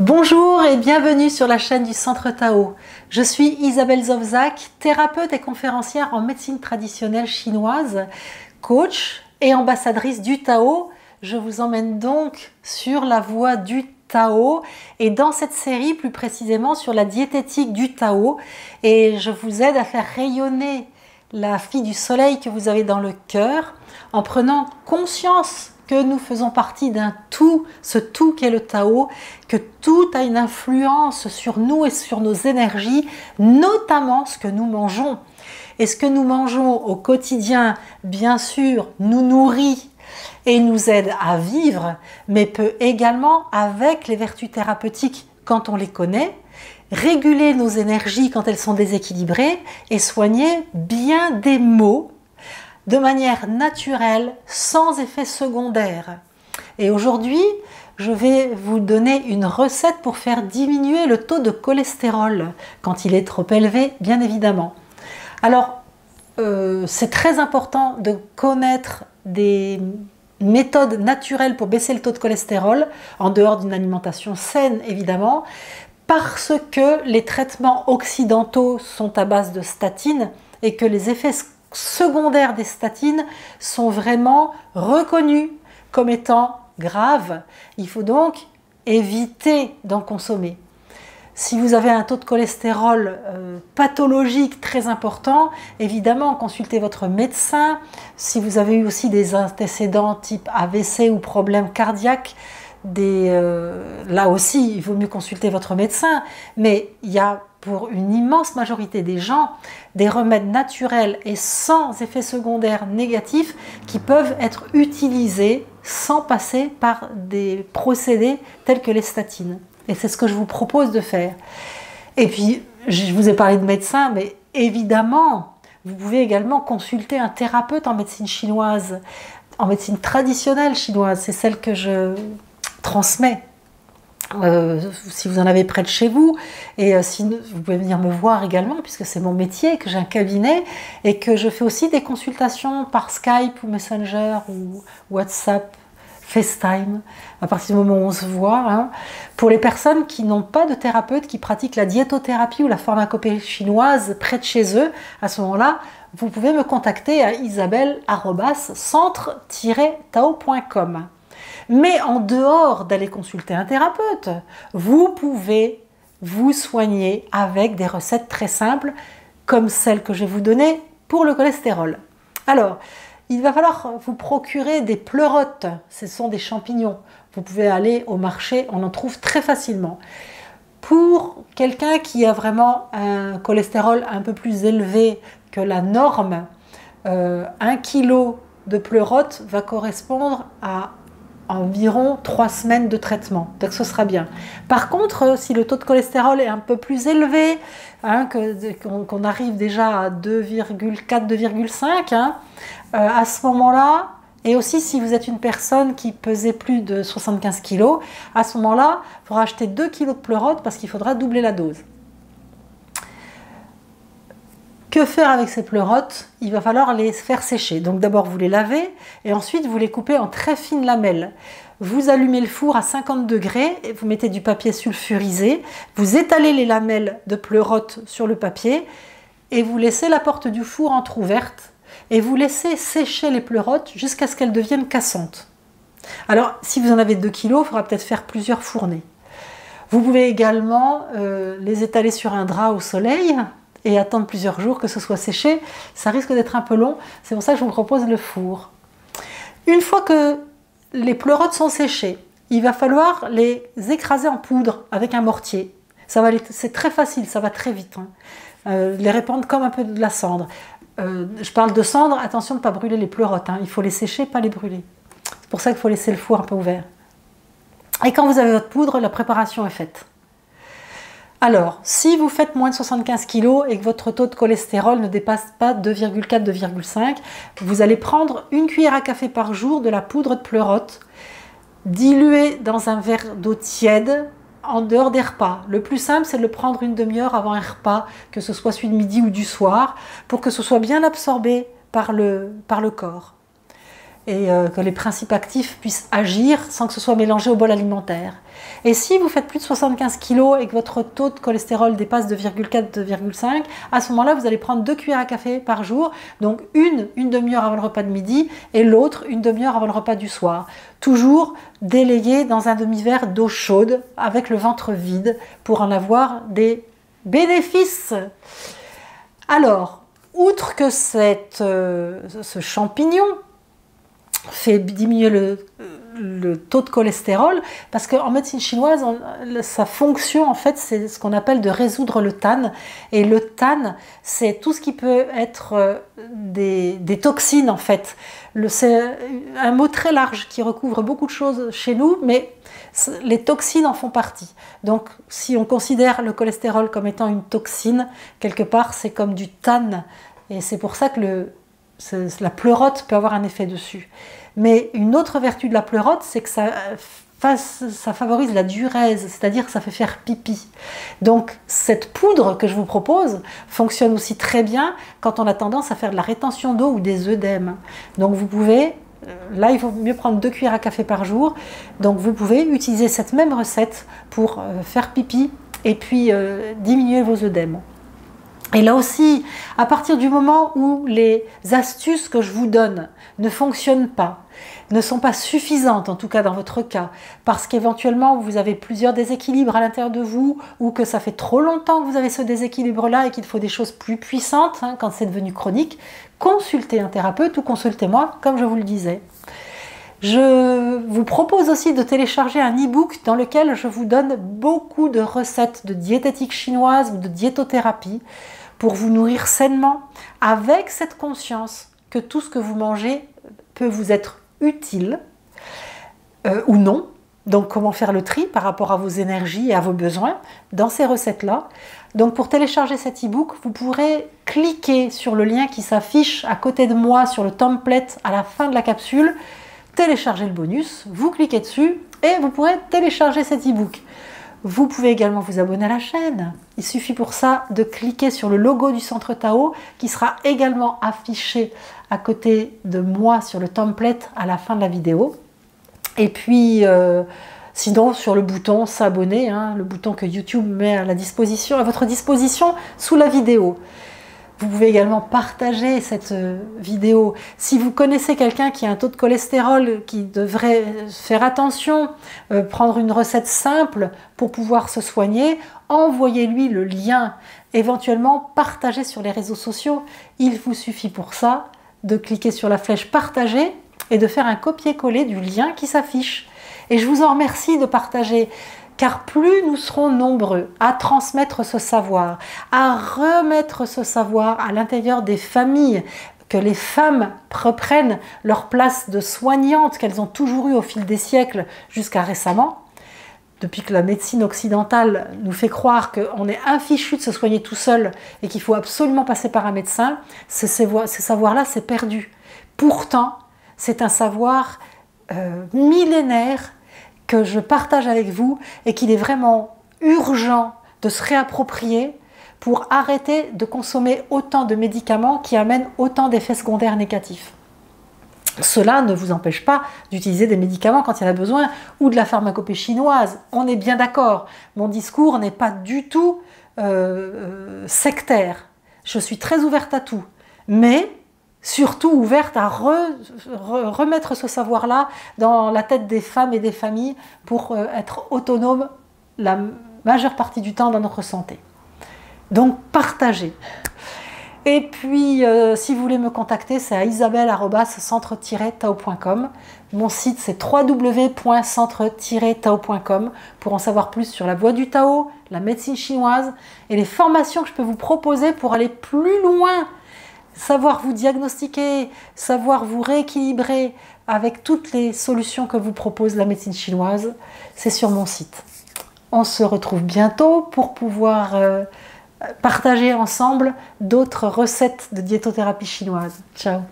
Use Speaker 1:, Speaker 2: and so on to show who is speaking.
Speaker 1: Bonjour et bienvenue sur la chaîne du Centre Tao. Je suis Isabelle Zovzak, thérapeute et conférencière en médecine traditionnelle chinoise, coach et ambassadrice du Tao. Je vous emmène donc sur la voie du Tao et dans cette série plus précisément sur la diététique du Tao, et je vous aide à faire rayonner la fille du soleil que vous avez dans le cœur en prenant conscience que nous faisons partie d'un tout, ce tout qu'est le Tao, que tout a une influence sur nous et sur nos énergies, notamment ce que nous mangeons. Et ce que nous mangeons au quotidien, bien sûr, nous nourrit et nous aide à vivre, mais peut également, avec les vertus thérapeutiques quand on les connaît, réguler nos énergies quand elles sont déséquilibrées et soigner bien des maux de manière naturelle, sans effet secondaire. Et aujourd'hui, je vais vous donner une recette pour faire diminuer le taux de cholestérol quand il est trop élevé, bien évidemment. Alors, c'est très important de connaître des méthodes naturelles pour baisser le taux de cholestérol, en dehors d'une alimentation saine, évidemment, parce que les traitements occidentaux sont à base de statines et que les effets secondaires des statines sont vraiment reconnus comme étant graves. Il faut donc éviter d'en consommer. Si vous avez un taux de cholestérol pathologique très important, évidemment, consultez votre médecin. Si vous avez eu aussi des antécédents type AVC ou problèmes cardiaques, là aussi, il vaut mieux consulter votre médecin. Mais il y a pour une immense majorité des gens des remèdes naturels et sans effets secondaires négatifs qui peuvent être utilisés sans passer par des procédés tels que les statines. Et c'est ce que je vous propose de faire. Et puis, je vous ai parlé de médecin, mais évidemment, vous pouvez également consulter un thérapeute en médecine chinoise, en médecine traditionnelle chinoise. C'est celle que je transmets. Si vous en avez près de chez vous, et si vous pouvez venir me voir également, puisque c'est mon métier, que j'ai un cabinet et que je fais aussi des consultations par Skype ou Messenger ou WhatsApp, FaceTime, à partir du moment où on se voit, pour les personnes qui n'ont pas de thérapeute, qui pratiquent la diétothérapie ou la pharmacopée chinoise près de chez eux. À ce moment-là, vous pouvez me contacter à isabelle@centre-tao.com. Mais en dehors d'aller consulter un thérapeute, vous pouvez vous soigner avec des recettes très simples, comme celle que je vais vous donner pour le cholestérol. Alors, il va falloir vous procurer des pleurotes, ce sont des champignons. Vous pouvez aller au marché, on en trouve très facilement. Pour quelqu'un qui a vraiment un cholestérol un peu plus élevé que la norme, 1 kg de pleurotes va correspondre à environ 3 semaines de traitement, donc ce sera bien. Par contre, si le taux de cholestérol est un peu plus élevé, qu'on arrive déjà à 2,4, 2,5, à ce moment-là, et aussi si vous êtes une personne qui pesait plus de 75 kg, à ce moment-là, il faudra acheter 2 kg de pleurotes parce qu'il faudra doubler la dose. Que faire avec ces pleurotes? Il va falloir les faire sécher. Donc d'abord vous les lavez et ensuite vous les coupez en très fines lamelles. Vous allumez le four à 50 degrés et vous mettez du papier sulfurisé. Vous étalez les lamelles de pleurotes sur le papier et vous laissez la porte du four entrouverte et vous laissez sécher les pleurotes jusqu'à ce qu'elles deviennent cassantes. Alors si vous en avez 2 kg, il faudra peut-être faire plusieurs fournées. Vous pouvez également les étaler sur un drap au soleil et attendre plusieurs jours que ce soit séché. Ça risque d'être un peu long, c'est pour ça que je vous propose le four. Une fois que les pleurotes sont séchées, il va falloir les écraser en poudre avec un mortier. C'est très facile, ça va très vite. Les répandre comme un peu de la cendre. Je parle de cendre, attention de ne pas brûler les pleurotes. Il faut les sécher, pas les brûler. C'est pour ça qu'il faut laisser le four un peu ouvert. Et quand vous avez votre poudre, la préparation est faite. Alors, si vous faites moins de 75 kg et que votre taux de cholestérol ne dépasse pas 2,4, 2,5, vous allez prendre 1 cuillère à café par jour de la poudre de pleurote, diluée dans un verre d'eau tiède en dehors des repas. Le plus simple, c'est de le prendre une demi-heure avant un repas, que ce soit celui de midi ou du soir, pour que ce soit bien absorbé par le corps. et que les principes actifs puissent agir sans que ce soit mélangé au bol alimentaire. Et si vous faites plus de 75 kg et que votre taux de cholestérol dépasse 2,4, 2,5, à ce moment-là, vous allez prendre 2 cuillères à café par jour, donc une demi-heure avant le repas de midi et l'autre une demi-heure avant le repas du soir. Toujours délayé dans un demi-verre d'eau chaude avec le ventre vide pour en avoir des bénéfices. Alors, outre que ce champignon fait diminuer le taux de cholestérol, parce qu'en médecine chinoise, sa fonction en fait c'est ce qu'on appelle de résoudre le tan, et le tan c'est tout ce qui peut être des toxines en fait. C'est un mot très large qui recouvre beaucoup de choses chez nous, mais les toxines en font partie. Donc si on considère le cholestérol comme étant une toxine, quelque part c'est comme du tan, et c'est pour ça que la pleurote peut avoir un effet dessus. Mais une autre vertu de la pleurote, c'est que ça favorise la diurèse, c'est-à-dire que ça fait faire pipi. Donc cette poudre que je vous propose fonctionne aussi très bien quand on a tendance à faire de la rétention d'eau ou des œdèmes. Donc vous pouvez, là il vaut mieux prendre 2 cuillères à café par jour, donc vous pouvez utiliser cette même recette pour faire pipi et puis diminuer vos œdèmes. Et là aussi, à partir du moment où les astuces que je vous donne ne fonctionnent pas, ne sont pas suffisantes, en tout cas dans votre cas, parce qu'éventuellement vous avez plusieurs déséquilibres à l'intérieur de vous, ou que ça fait trop longtemps que vous avez ce déséquilibre-là et qu'il faut des choses plus puissantes quand c'est devenu chronique, consultez un thérapeute ou consultez-moi, comme je vous le disais. Je vous propose aussi de télécharger un e-book dans lequel je vous donne beaucoup de recettes de diététique chinoise ou de diétothérapie pour vous nourrir sainement avec cette conscience que tout ce que vous mangez peut vous être utile ou non. Donc comment faire le tri par rapport à vos énergies et à vos besoins dans ces recettes-là. Donc pour télécharger cet e-book, vous pourrez cliquer sur le lien qui s'affiche à côté de moi sur le template à la fin de la capsule, télécharger le bonus, vous cliquez dessus et vous pourrez télécharger cet e-book. Vous pouvez également vous abonner à la chaîne. Il suffit pour ça de cliquer sur le logo du Centre Tao qui sera également affiché à côté de moi sur le template à la fin de la vidéo. Et puis, sinon, sur le bouton s'abonner, le bouton que YouTube met à votre disposition sous la vidéo. Vous pouvez également partager cette vidéo. Si vous connaissez quelqu'un qui a un taux de cholestérol, qui devrait faire attention, prendre une recette simple pour pouvoir se soigner, envoyez-lui le lien. Éventuellement, partagez sur les réseaux sociaux. Il vous suffit pour ça de cliquer sur la flèche partager et de faire un copier-coller du lien qui s'affiche. Et je vous en remercie de partager. Car plus nous serons nombreux à transmettre ce savoir, à remettre ce savoir à l'intérieur des familles, que les femmes reprennent leur place de soignantes qu'elles ont toujours eue au fil des siècles jusqu'à récemment, depuis que la médecine occidentale nous fait croire qu'on est infichu de se soigner tout seul et qu'il faut absolument passer par un médecin, ce savoir-là c'est perdu. Pourtant, c'est un savoir millénaire que je partage avec vous et qu'il est vraiment urgent de se réapproprier pour arrêter de consommer autant de médicaments qui amènent autant d'effets secondaires négatifs. Cela ne vous empêche pas d'utiliser des médicaments quand il y en a besoin ou de la pharmacopée chinoise, on est bien d'accord. Mon discours n'est pas du tout sectaire, je suis très ouverte à tout, mais surtout ouverte à remettre ce savoir-là dans la tête des femmes et des familles pour être autonomes la majeure partie du temps dans notre santé. Donc partagez. Et puis si vous voulez me contacter, c'est à isabelle@centre-tao.com. Mon site c'est www.centre-tao.com pour en savoir plus sur la voie du Tao, la médecine chinoise et les formations que je peux vous proposer pour aller plus loin. Savoir vous diagnostiquer, savoir vous rééquilibrer avec toutes les solutions que vous propose la médecine chinoise, c'est sur mon site. On se retrouve bientôt pour pouvoir partager ensemble d'autres recettes de diétothérapie chinoise. Ciao!